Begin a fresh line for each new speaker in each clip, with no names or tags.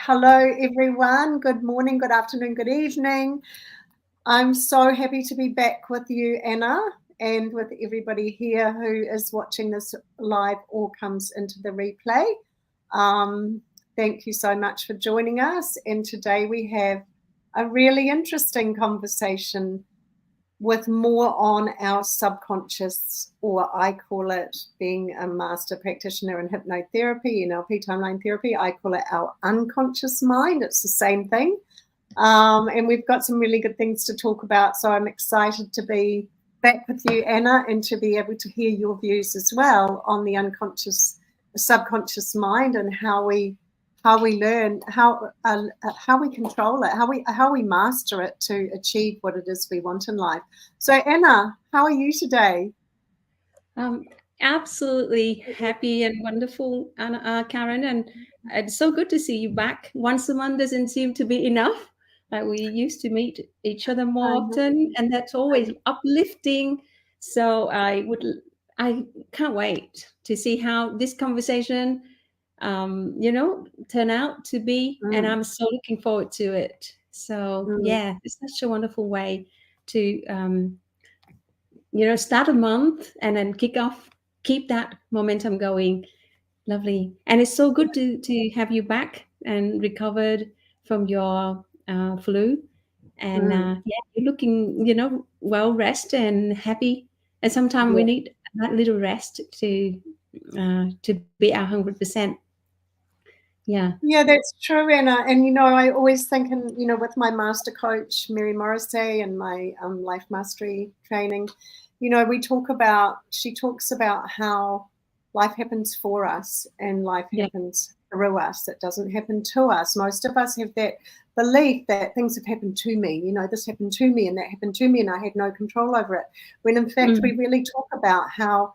Hello, everyone. Good morning, good afternoon, good evening. I'm so happy to be back with you, Anna, and with everybody here who is watching this live or comes into the replay. Thank you so much for joining us. And today we have a really interesting conversation with more on our subconscious, or I call it, being a master practitioner in hypnotherapy, NLP timeline therapy, I call it our unconscious mind. It's the same thing. And we've got some really good things to talk about. So I'm excited to be back with you, Anna, and to be able to hear your views as well on the subconscious mind, and how we learn, how we control it, how we master it to achieve what it is we want in life. So Anna, how are you today?
Absolutely happy and wonderful, Karen, and it's so good to see you back. Once a month doesn't seem to be enough. We used to meet each other more often, and that's always uplifting. So I can't wait to see how this conversation turn out to be, and I'm so looking forward to it. So yeah, it's such a wonderful way to start a month and then keep that momentum going. Lovely. And it's so good to have you back and recovered from your flu, and you're looking well rested and happy, and sometimes we need that little rest to be 100%. Yeah,
that's true, Anna. And I always think, and with my master coach Mary Morrissey and my life mastery training, she talks about how life happens for us and life happens through us. It doesn't happen to us. Most of us have that belief that things have happened to me. This happened to me and that happened to me, and I had no control over it. When in fact we really talk about how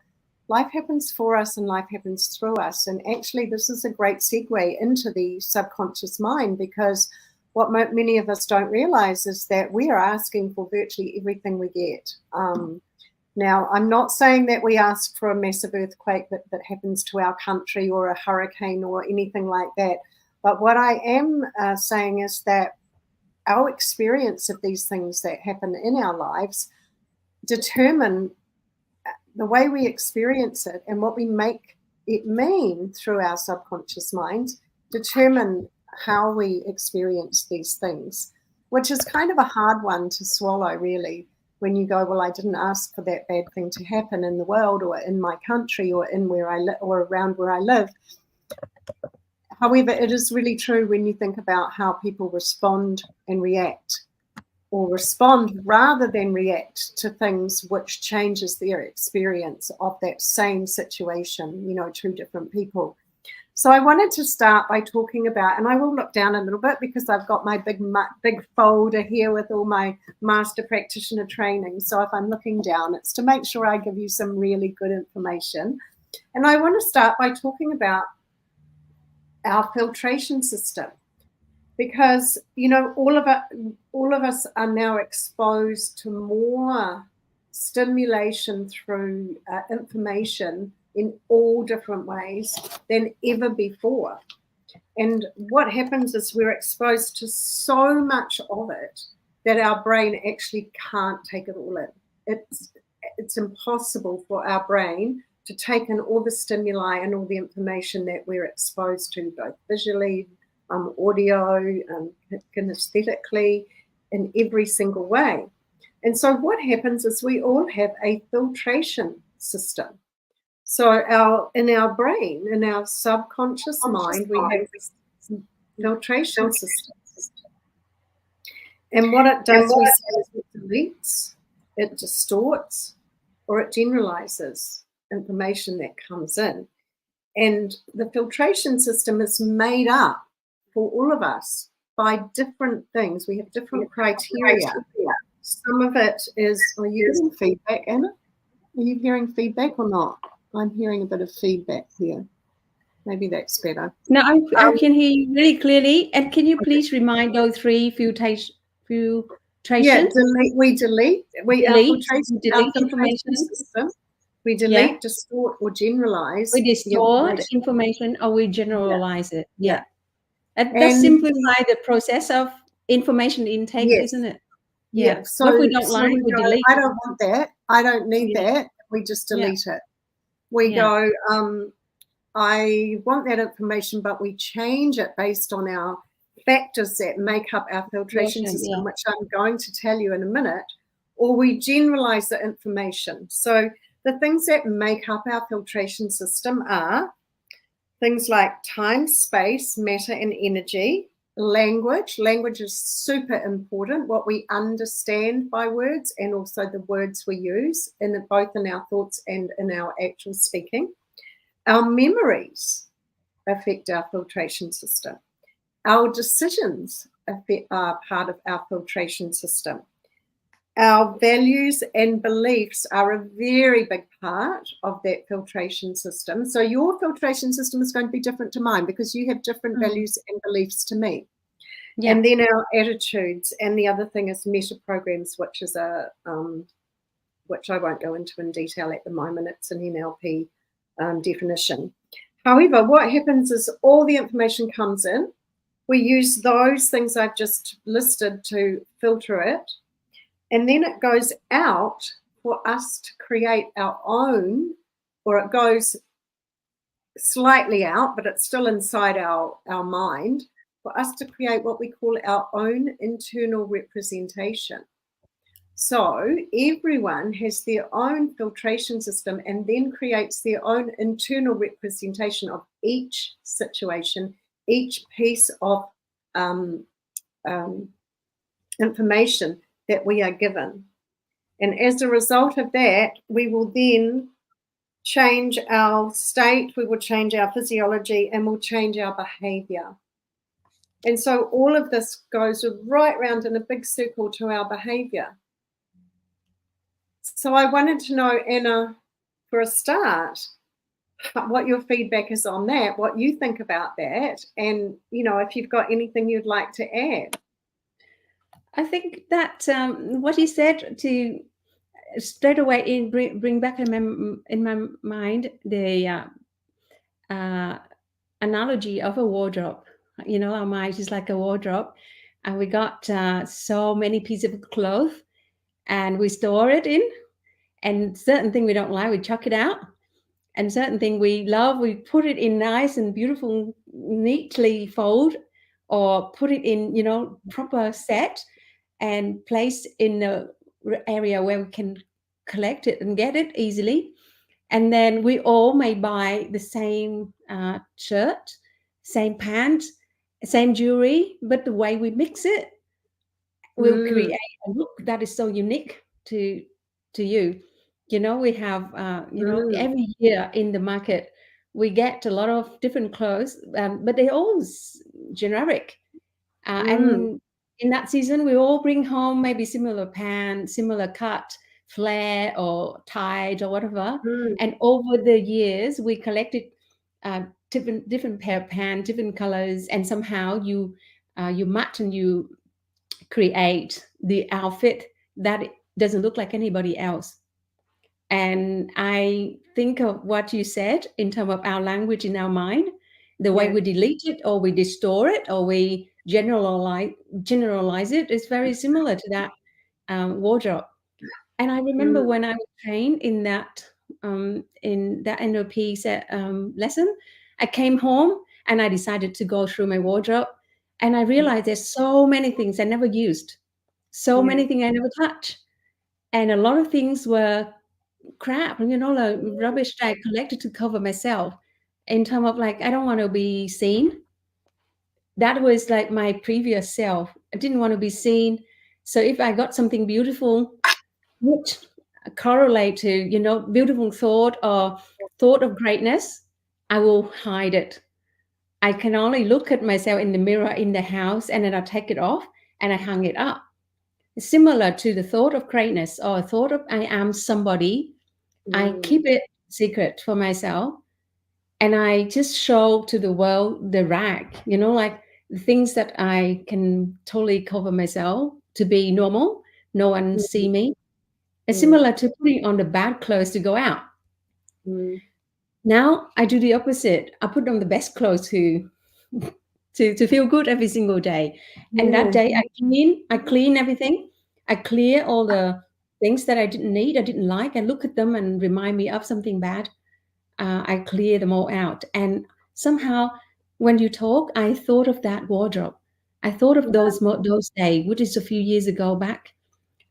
life happens for us and life happens through us. And actually, this is a great segue into the subconscious mind, because what many of us don't realize is that we are asking for virtually everything we get. Now, I'm not saying that we ask for a massive earthquake that happens to our country, or a hurricane or anything like that. But what I am saying is that our experience of these things that happen in our lives determine the way we experience it, and what we make it mean through our subconscious mind determine how we experience these things, which is kind of a hard one to swallow, really, when you go, well, I didn't ask for that bad thing to happen in the world, or in my country, or in where I live, or around where I live. However, it is really true when you think about how people respond and react, or respond rather than react to things, which changes their experience of that same situation, to different people. So I wanted to start by talking about, and I will look down a little bit because I've got my big folder here with all my master practitioner training. So if I'm looking down, it's to make sure I give you some really good information. And I want to start by talking about our filtration system. Because, all of us are now exposed to more stimulation through information in all different ways than ever before. And what happens is we're exposed to so much of it that our brain actually can't take it all in. It's impossible for our brain to take in all the stimuli and all the information that we're exposed to, both visually, audio, kinesthetically, in every single way. And so what happens is we all have a filtration system. So in our brain, in our subconscious mind, we have this filtration system. And what it does, we say, is it deletes, it distorts, or it generalizes information that comes in. And the filtration system is made up for all of us by different things. We have different criteria. Some of it is, are you getting feedback, Anna? Are you hearing feedback or not? I'm hearing a bit of feedback here. Maybe that's better.
No, I can hear you really clearly. And can you please remind those three filtrations?
Yeah, we delete
information.
System. We delete, distort, or generalize.
We distort information, or we generalize it. Yeah. That does
And
simplify the process of information intake,
yes,
isn't it?
yeah.
Yeah.
So,
What we don't
so
like,
we
we
go,
delete.
I don't want that. I don't need
Yeah.
that. We just
Yeah.
delete it. We
Yeah.
go, I want that information, but we change it based on our factors that make up our filtration system,
Yeah.
which I'm going to tell you in a minute, or we generalize the information. So the things that make up our filtration system are things like time, space, matter, and energy. Language. Language is super important, what we understand by words and also the words we use, both in our thoughts and in our actual speaking. Our memories affect our filtration system. Our decisions are part of our filtration system. Our values and beliefs are a very big part of that filtration system. So your filtration system is going to be different to mine because you have different values and beliefs to me. Yeah. And then our attitudes. And the other thing is meta programs, which is which I won't go into in detail at the moment. It's an NLP definition. However, what happens is all the information comes in. We use those things I've just listed to filter it. And then it goes out for us to create our own, or it goes slightly out, but it's still inside our mind, for us to create what we call our own internal representation. So everyone has their own filtration system and then creates their own internal representation of each situation, each piece of information that we are given. And as a result of that, we will then change our state, we will change our physiology, and we'll change our behavior. And so all of this goes right round in a big circle to our behavior. So I wanted to know, Anna, for a start, what your feedback is on that, what you think about that, and, if you've got anything you'd like to add.
I think that what you said to straight away bring back in my mind the analogy of a wardrobe. Our mind is like a wardrobe, and we got so many pieces of clothes, and we store it in. And certain thing we don't like, we chuck it out. And certain thing we love, we put it in nice and beautiful, neatly fold, or put it in, proper set and place in the area where we can collect it and get it easily. And then we all may buy the same shirt, same pants, same jewelry, but the way we mix it will create a look that is so unique to you. We have, every year in the market, we get a lot of different clothes, but they're all generic. And in that season, we all bring home maybe similar pants, similar cut, flare or tied or whatever. And over the years, we collected different pair of pants, different colors, and somehow you match and you create the outfit that doesn't look like anybody else. And I think of what you said in terms of our language in our mind, the way we delete it or we distort it or we generalize it is very similar to that wardrobe. And I remember when I was trained in that NLP lesson, I came home and I decided to go through my wardrobe, and I realized there's so many things I never used, so many things I never touched, and a lot of things were crap, like rubbish that I collected to cover myself. In terms of like, I don't want to be seen. That was like my previous self. I didn't want to be seen. So if I got something beautiful, which correlate to, beautiful thought or thought of greatness, I will hide it. I can only look at myself in the mirror in the house, and then I take it off and I hang it up. Similar to the thought of greatness or a thought of I am somebody, I keep it secret for myself, and I just show to the world the rag, like the things that I can totally cover myself to be normal. No one see me. It's similar to putting on the bad clothes to go out. Now I do the opposite. I put on the best clothes to to feel good every single day. And that day I clean everything. I clear all the things that I didn't need, I didn't like. I look at them and remind me of something bad. I clear them all out. And somehow when you talk, I thought of that wardrobe. I thought of those days, which is a few years ago back.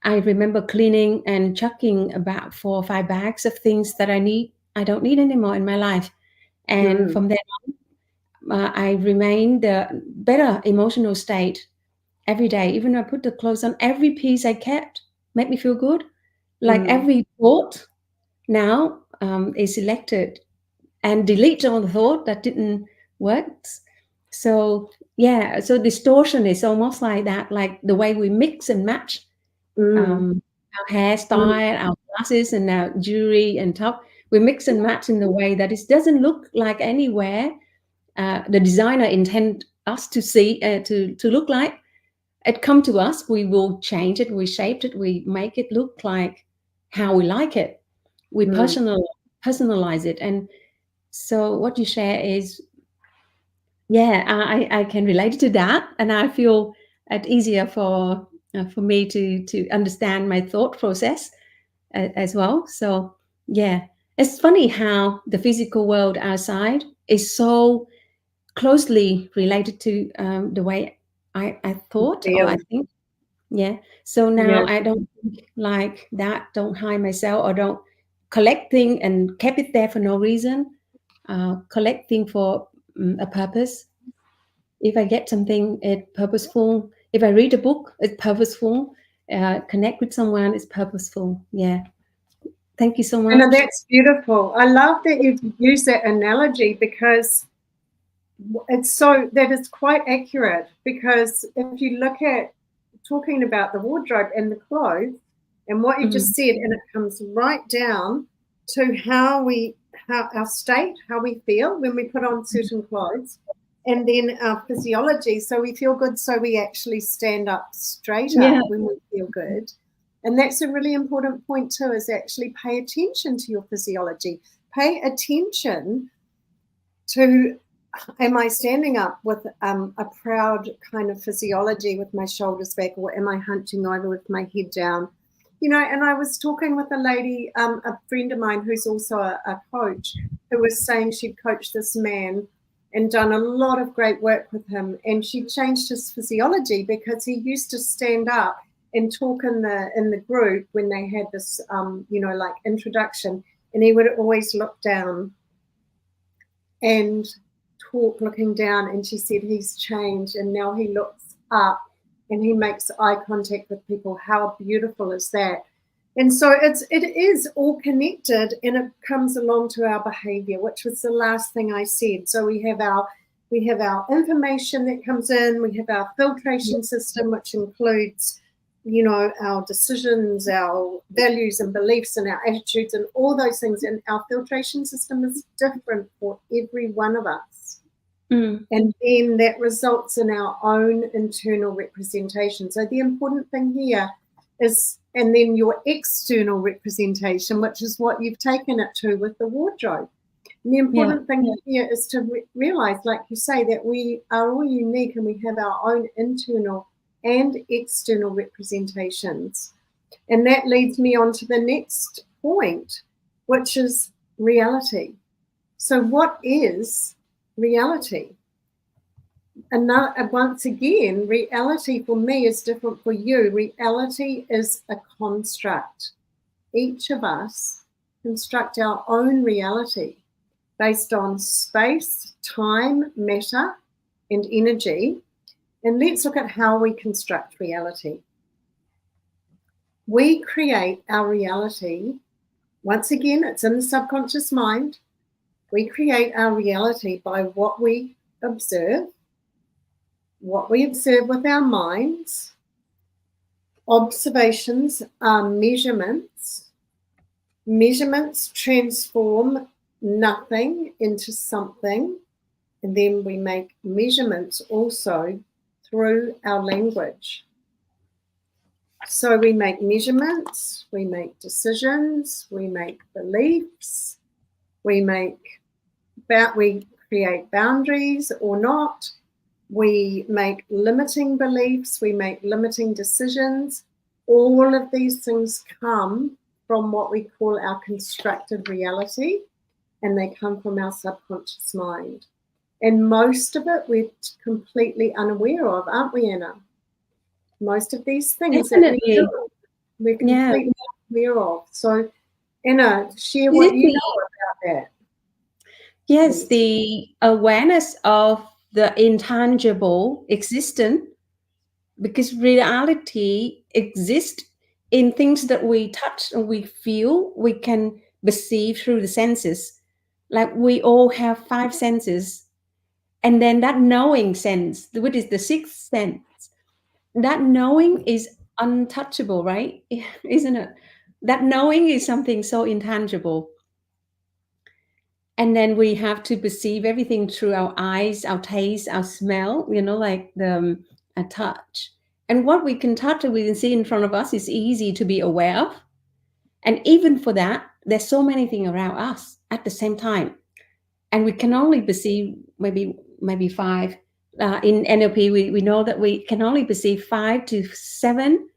I remember cleaning and chucking about 4 or 5 bags of things that I don't need anymore in my life. And from then on, I remained a better emotional state every day. Even when I put the clothes on, every piece I kept made me feel good. Like every thought now is selected and delete all the thought that didn't work. So yeah, so distortion is almost like that, like the way we mix and match our hairstyle, our glasses, and our jewelry and top. We mix and match in the way that it doesn't look like anywhere the designer intend us to see to look like. It come to us, we will change it, we shape it, we make it look like how we like it. We personalize it. And so what you share is, yeah, I can relate to that, and I feel it easier for me to understand my thought process as well. So yeah, it's funny how the physical world outside is so closely related to the way I thought or I think. Yeah. So now I don't think like that, don't hide myself or don't collect thing and keep it there for no reason. Collecting for a purpose. If I get something, it's purposeful. If I read a book, it's purposeful. Connect with someone, it's purposeful. Yeah. Thank you so much.
And that's beautiful. I love that you've used that analogy because that is quite accurate. Because if you look at talking about the wardrobe and the clothes and what you just said, and it comes right down to how our state, how we feel when we put on certain clothes, and then our physiology. So we feel good, so we actually stand up straighter when we feel good. And that's a really important point too, is actually pay attention to your physiology. Pay attention to, am I standing up with a proud kind of physiology with my shoulders back, or am I hunching over with my head down? You know, and I was talking with a lady, a friend of mine who's also a coach, who was saying she'd coached this man and done a lot of great work with him, and she changed his physiology because he used to stand up and talk in the group when they had this, like introduction, and he would always look down and talk looking down, and she said he's changed and now he looks up and he makes eye contact with people. How beautiful is that? And so it is all connected, and it comes along to our behavior, which was the last thing I said. So we have our information that comes in, we have our filtration system, which includes, our decisions, our values and beliefs and our attitudes and all those things. And our filtration system is different for every one of us. And then that results in our own internal representation. So the important thing here is, and then your external representation, which is what you've taken it to with the wardrobe. And the important thing here is to realize, like you say, that we are all unique and we have our own internal and external representations. And that leads me on to the next point, which is reality. So what is reality? And once again, reality for me is different for you. Reality is a construct. Each of us construct our own reality based on space, time, matter, and energy. And let's look at how we construct reality. We create our reality. Once again, it's in the subconscious mind. We create our reality by what we observe with our minds. Observations are measurements. Measurements transform nothing into something. And then we make measurements also through our language. So we make measurements, we make decisions, we make beliefs, we create boundaries or not. We make limiting beliefs, we make limiting decisions. All of these things come from what we call our constructed reality, and they come from our subconscious mind. And most of it we're completely unaware of, aren't we, Anna? Most of these things
Definitely.
that we do, we're completely unaware of. So, Anna, share what you know about that.
Yes, the awareness of the intangible existence, because reality exists in things that we touch and we feel, we can perceive through the senses. Like we all have 5 senses. And then that knowing sense, which is the 6th sense, that knowing is untouchable, right? Isn't it? That knowing is something so intangible. And then we have to perceive everything through our eyes, our taste, our smell, like the touch. And what we can touch and we can see in front of us is easy to be aware of. And even for that, there's so many things around us at the same time. And we can only perceive maybe 5. In NLP, we know that we can only perceive 5 to 7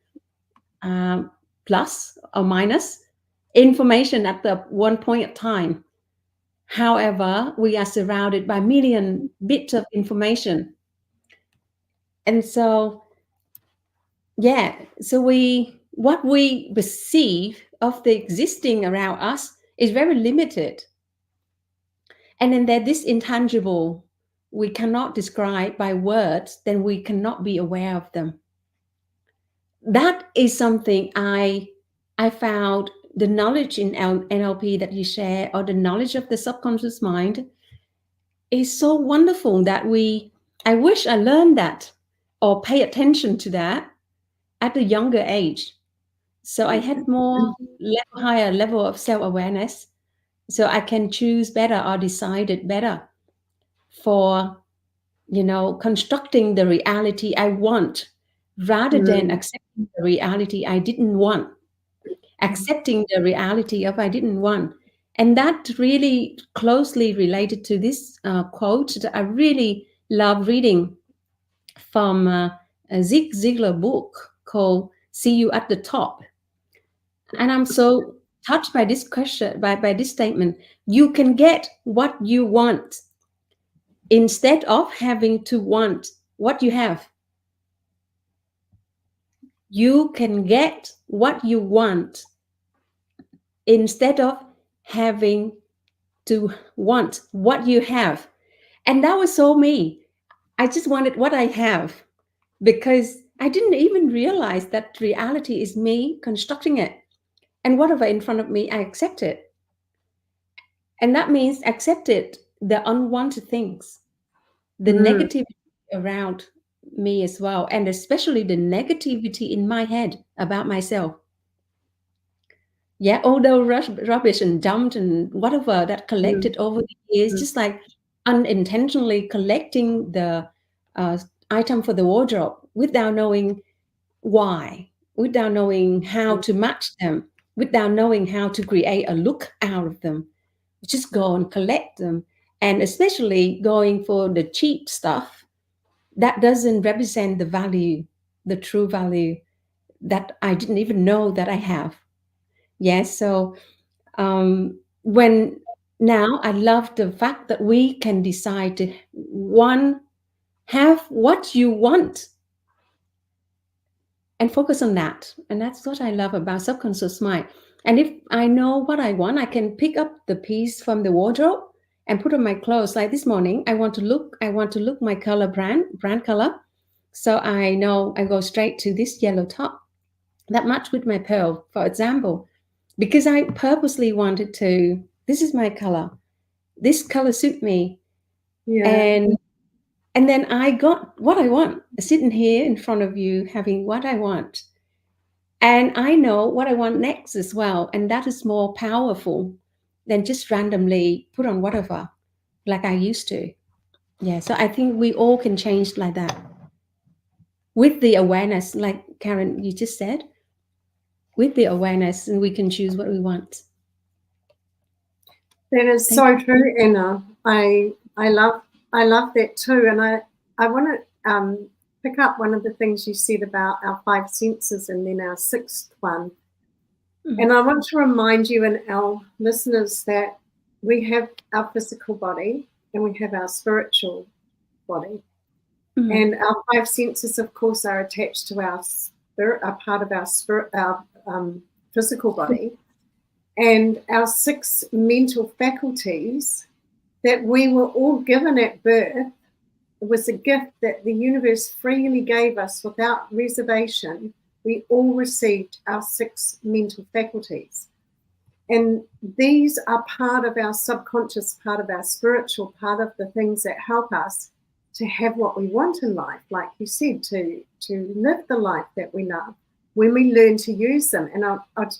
plus or minus information at the one point of time. However, we are surrounded by million bits of information. And so, what we perceive of the existing around us is very limited. And then there's this intangible we cannot describe by words, then we cannot be aware of them. That is something I found the knowledge in NLP that you share, or the knowledge of the subconscious mind, is so wonderful that I wish I learned that or pay attention to that at a younger age. So I had more higher level of self-awareness, so I can choose better or decide it better for, constructing the reality I want rather than accepting the reality I didn't want. Accepting the reality of I didn't want. And that really closely related to this quote that I really love reading from a Zig Ziglar book called See You at the Top. And I'm so touched by this question, by this statement. You can get what you want instead of having to want what you have. You can get what you want instead of having to want what you have. And that was so me. I just wanted what I have because I didn't even realize that reality is me constructing it. And whatever in front of me, I accept it. And that means accepted the unwanted things, the negativity around me as well, and especially the negativity in my head about myself. Yeah, all the rubbish and dump and whatever that collected over the years, just like unintentionally collecting the item for the wardrobe without knowing why, without knowing how to match them, without knowing how to create a look out of them. Just go and collect them. And especially going for the cheap stuff that doesn't represent the value, the true value that I didn't even know that I have. Yes. So when now I love the fact that we can decide to have what you want and focus on that. And that's what I love about subconscious mind. And if I know what I want, I can pick up the piece from the wardrobe and put on my clothes. Like this morning, I want to look my color brand color. So I know I go straight to this yellow top that match with my pearl, for example, because I purposely wanted to, this is my color. This color suit me. Yeah. And then I got what I want, sitting here in front of you, having what I want. And I know what I want next as well. And that is more powerful than just randomly put on whatever, like I used to. Yeah. So I think we all can change like that. With the awareness, like Karen, you just said, with the awareness, and we can choose what we want.
That is so true, Anna. I love that too. And I want to pick up one of the things you said about our 5 senses and then our 6th one. And I want to remind you and our listeners that we have our physical body and we have our spiritual body. And our 5 senses, of course, are attached to our spirit, are part of our spirit, our physical body. And our 6 mental faculties that we were all given at birth was a gift that the universe freely gave us without reservation. We all received our 6 mental faculties. And these are part of our subconscious, part of our spiritual, part of the things that help us to have what we want in life, like you said, to live the life that we love, when we learn to use them. And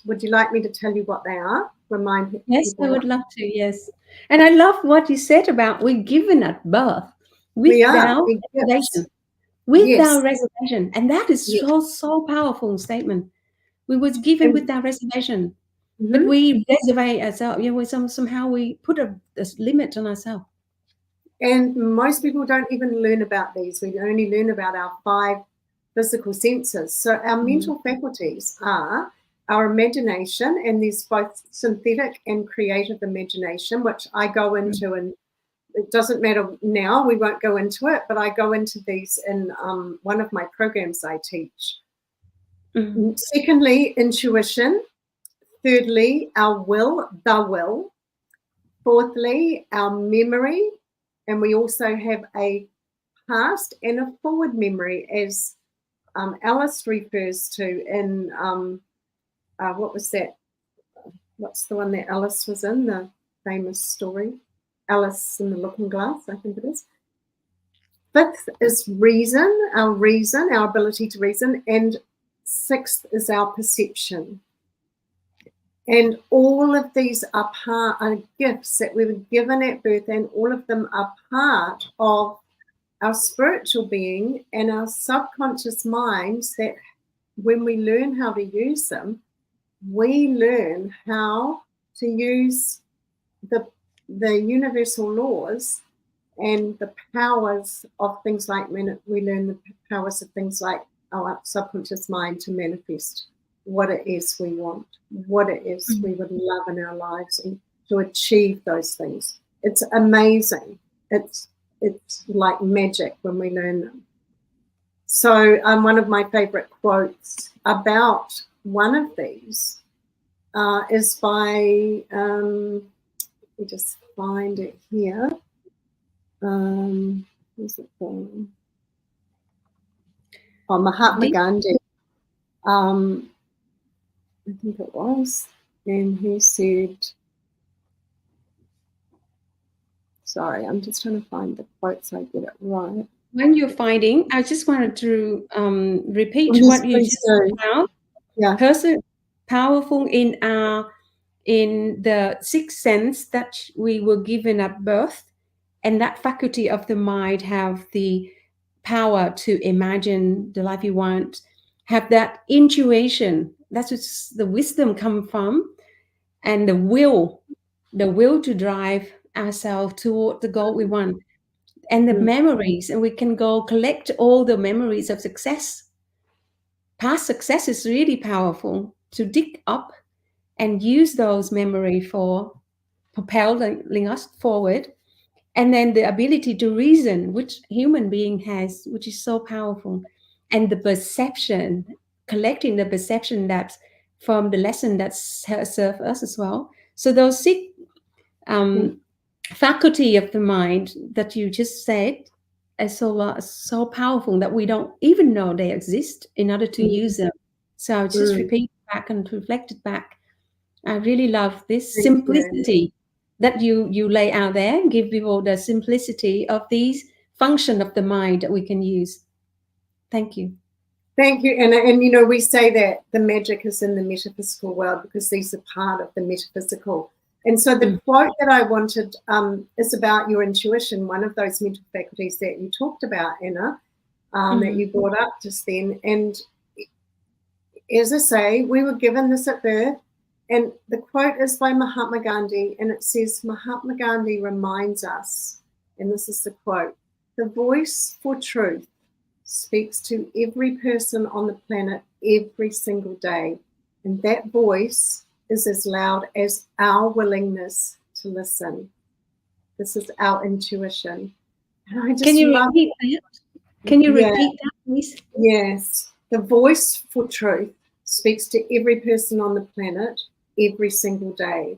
would you like me to tell you what they are? Remind me.
Yes, I would love to, yes. And I love what you said about we're given at birth without reservation. Without reservation. And that is so powerful statement. We was given without reservation. But we reserve ourselves. Somehow we put a limit on ourselves.
And most people don't even learn about these. We only learn about our 5 physical senses. So our mental faculties are our imagination, and there's both synthetic and creative imagination, which I go into, and it doesn't matter now, we won't go into it, but I go into these in one of my programs I teach. Secondly, intuition. Thirdly, our will, the will. Fourthly, our memory. And we also have a past and a forward memory, as Alice refers to in, what was that? What's the one that Alice was in, the famous story? Alice in the Looking Glass, I think it is. 5th is reason, our ability to reason. And 6th is our perception. And all of these are gifts that we were given at birth, and all of them are part of our spiritual being and our subconscious minds, that when we learn how to use them, we learn how to use the universal laws and the powers of things like, we learn the powers of things like our subconscious mind to manifest what it is we want, what it is we would love in our lives, and to achieve those things. It's amazing. It's like magic when we learn them. So one of my favorite quotes about one of these is by, let me just find it here. Where's it from? Oh, Mahatma Gandhi. I think it was, and he said, sorry, I'm just trying to find the quote so I get it right.
When you're finding, I just wanted to repeat what you just said about.
Yeah.
Powerful in the 6th sense that we were given at birth, and that faculty of the mind have the power to imagine the life you want, have that intuition. That's where the wisdom come from, and the will to drive ourselves toward the goal we want, and the memories, and we can go collect all the memories of success. Past success is really powerful to dig up and use those memories for propelling us forward. And then the ability to reason, which human being has, which is so powerful, and the perception, collecting the perception that's from the lesson that serve us as well. So those 6 faculty of the mind that you just said are so powerful that we don't even know they exist in order to use them. So I'll just repeat back and reflect it back. I really love this simplicity that you lay out there, give people the simplicity of these function of the mind that we can use. Thank you.
Thank you. And we say that the magic is in the metaphysical world because these are part of the metaphysical. And so the quote that I wanted is about your intuition, one of those mental faculties that you talked about, Anna, that you brought up just then. And as I say, we were given this at birth. And the quote is by Mahatma Gandhi, and it says, Mahatma Gandhi reminds us, and this is the quote, The voice for truth speaks to every person on the planet every single day. And that voice is as loud as our willingness to listen. This is our intuition. And I just
Can you
love
repeat that? Can you repeat that, please?
Yes. The voice for truth speaks to every person on the planet every single day.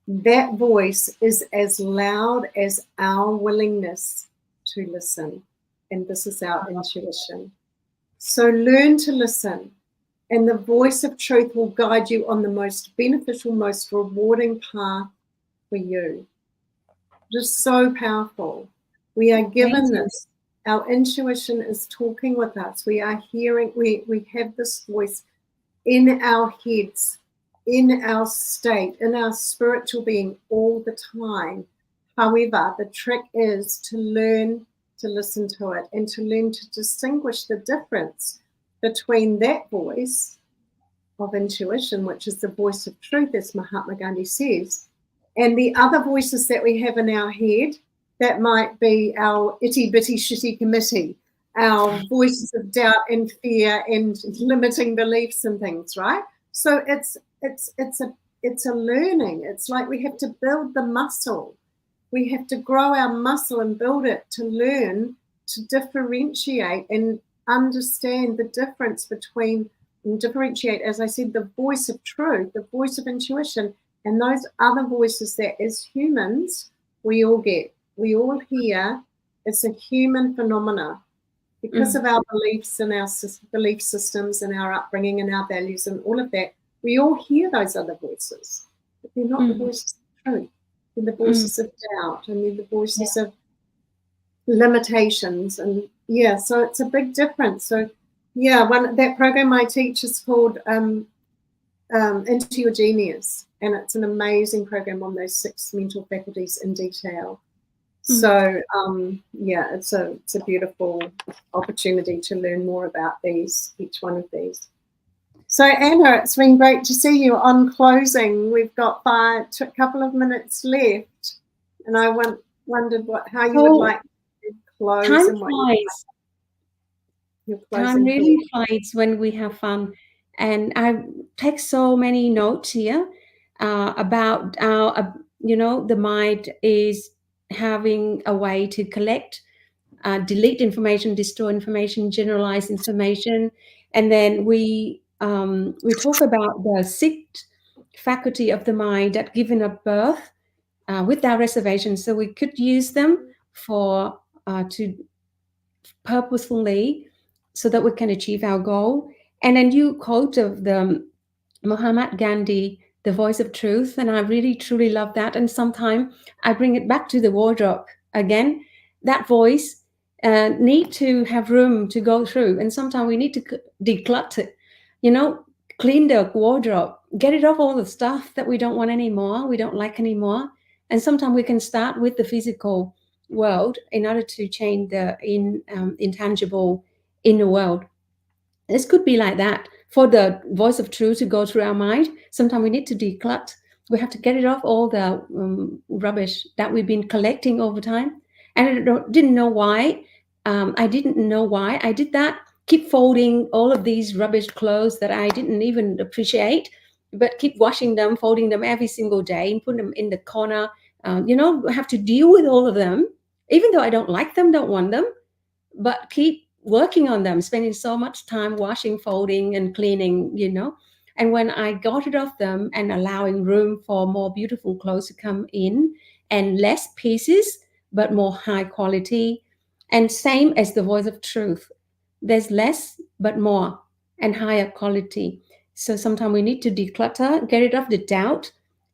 That voice is as loud as our willingness to listen. And this is our intuition. So learn to listen, and the voice of truth will guide you on the most beneficial, most rewarding path for you. It is so powerful. We are given this. Our intuition is talking with us. We are hearing, we have this voice in our heads, in our state, in our spiritual being all the time. However, the trick is to learn to listen to it and to learn to distinguish the difference between that voice of intuition, which is the voice of truth, as Mahatma Gandhi says, and the other voices that we have in our head that might be our itty-bitty shitty committee, our voices of doubt and fear and limiting beliefs and things, right? So it's a learning. It's like we have to build the muscle. We have to grow our muscle and build it to learn to differentiate and understand the difference between, and differentiate, as I said, the voice of truth, the voice of intuition, and those other voices that as humans we all get, we all hear. It's a human phenomena because of our beliefs and our belief systems and our upbringing and our values and all of that. We all hear those other voices, but they're not the voices of truth. They're the voices of doubt, and they're the voices of limitations. And so it's a big difference. So that program I teach is called Into Your Genius, and it's an amazing program on those 6 mental faculties in detail. So it's a beautiful opportunity to learn more about each one of these. So Anna, it's been great to see you. On closing, we've got a couple of minutes left, and I wondered how you would like to close.
Time flies. Time really flies when we have fun, and I take so many notes here about our, the mind is having a way to collect, delete information, destroy information, generalize information, and then we talk about the 6th faculty of the mind that given at birth with our reservations. So we could use them for to purposefully so that we can achieve our goal. And then you quote of the Mahatma Gandhi, the voice of truth, and I really truly love that. And sometimes I bring it back to the wardrobe again. That voice need to have room to go through, and sometimes we need to declutter, clean the wardrobe, get rid of all the stuff that we don't want anymore, we don't like anymore. And sometimes we can start with the physical world in order to change the intangible inner world. This could be like that. For the voice of truth to go through our mind, sometimes we need to declutter. We have to get rid of all the rubbish that we've been collecting over time. And I didn't know why. I didn't know why I did that. Keep folding all of these rubbish clothes that I didn't even appreciate, but keep washing them, folding them every single day and put them in the corner. Have to deal with all of them, even though I don't like them, don't want them, but keep working on them, spending so much time washing, folding, and cleaning, And when I got rid of them and allowing room for more beautiful clothes to come in, and less pieces, but more high quality, and same as the voice of truth, there's less, but more, and higher quality. So sometimes we need to declutter, get rid of the doubt,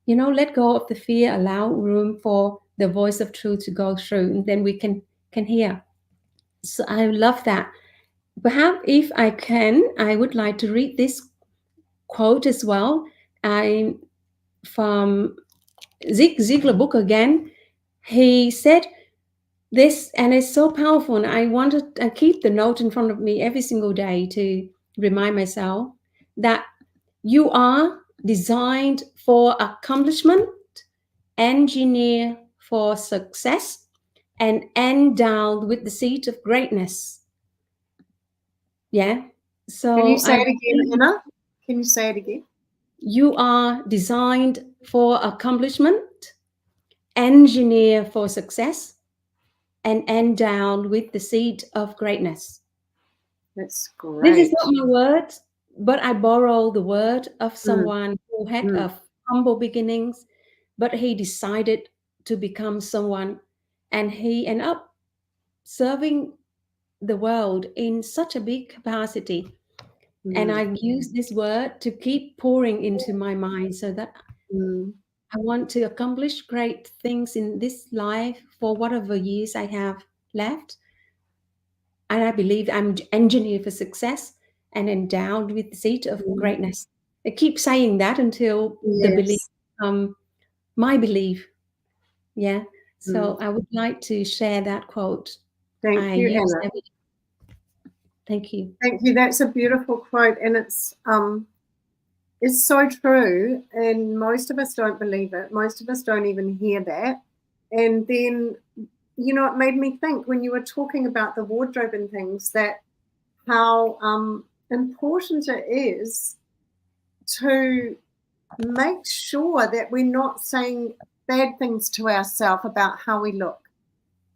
let go of the fear, allow room for the voice of truth to go through, and then we can hear. So I love that. Perhaps if I can, I would like to read this quote as well. I'm from Zig Ziglar book again. He said this, and it's so powerful. And I wanted to keep the note in front of me every single day to remind myself that you are designed for accomplishment, engineered for success, and endowed with the seed of greatness. Yeah. So
can you say it again, Anna? Can you say it again?
You are designed for accomplishment, engineered for success, and endowed with the seed of greatness.
That's great.
This is not my word, but I borrow the word of someone who had humble beginnings, but he decided to become someone, and he ended up serving the world in such a big capacity. And I use this word to keep pouring into my mind so that I want to accomplish great things in this life for whatever years I have left. And I believe I'm engineered for success and endowed with the seed of greatness. I keep saying that until the belief my belief. Yeah. So I would like to share that quote.
Thank you, Anna.
Thank you.
Thank you. That's a beautiful quote, and it's so true. And most of us don't believe it. Most of us don't even hear that. And then, you know, it made me think when you were talking about the wardrobe and things, that how important it is to make sure that we're not saying bad things to ourselves about how we look.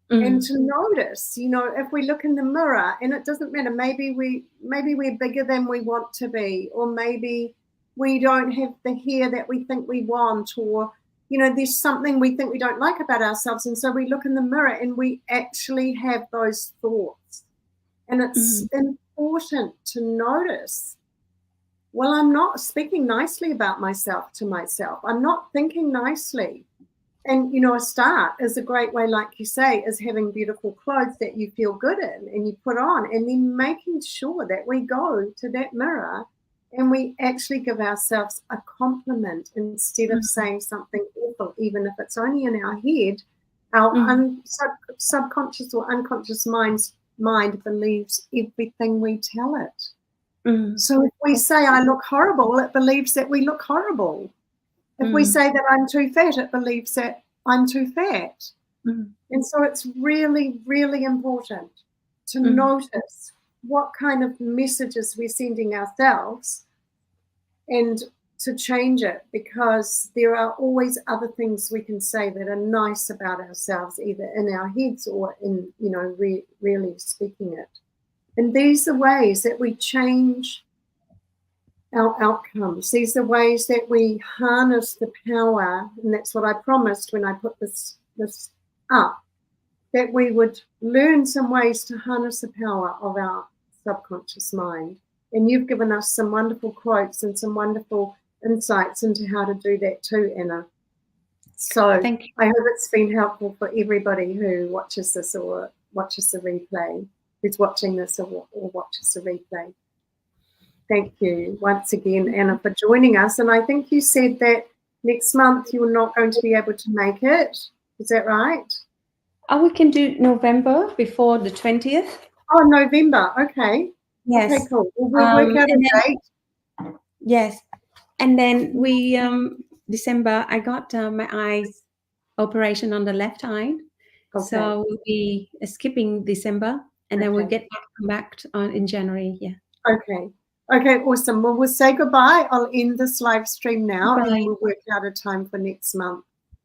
And to notice, you know, if we look in the mirror, and it doesn't matter, maybe we're bigger than we want to be, or maybe we don't have the hair that we think we want, or, you know, there's something we think we don't like about ourselves. And so we look in the mirror and we actually have those thoughts. And it's important to notice, well, I'm not speaking nicely about myself to myself. I'm not thinking nicely. And, you know, a start is a great way, like you say, is having beautiful clothes that you feel good in and you put on, and then making sure that we go to that mirror and we actually give ourselves a compliment instead of saying something awful, even if it's only in our head. Our subconscious or unconscious mind believes everything we tell it. So if we say, I look horrible, it believes that we look horrible. If we say that I'm too fat, it believes that I'm too fat. And so it's really, really important to notice what kind of messages we're sending ourselves and to change it, because there are always other things we can say that are nice about ourselves, either in our heads or in, you know, really speaking it. And these are ways that we change our outcomes. These are ways that we harness the power, and that's what I promised when I put this up, that we would learn some ways to harness the power of our subconscious mind. And you've given us some wonderful quotes and some wonderful insights into how to do that too, Anna. So
thank you.
I hope it's been helpful for everybody who watches this or watches the replay, who's watching this or watches the replay. Thank you once again, Anna, for joining us. And I think you said that next month you're not going to be able to make it. Is that right?
Oh, we can do November before the 20th.
Oh, November. Okay.
Yes.
Okay, cool. We'll work out a date.
Yes. And then we, December, I got my eyes operation on the left eye. Okay. So we'll be skipping December, and then we'll get back in January. Yeah.
Okay. Okay, awesome. Well, we'll say goodbye. I'll end this live stream now, and we'll work out a time for next month.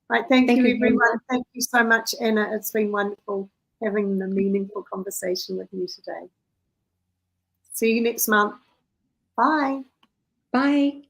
All right, thank you, everyone. Thank you so much, Anna. It's been wonderful having a meaningful conversation with you today. See you next month. Bye.
Bye.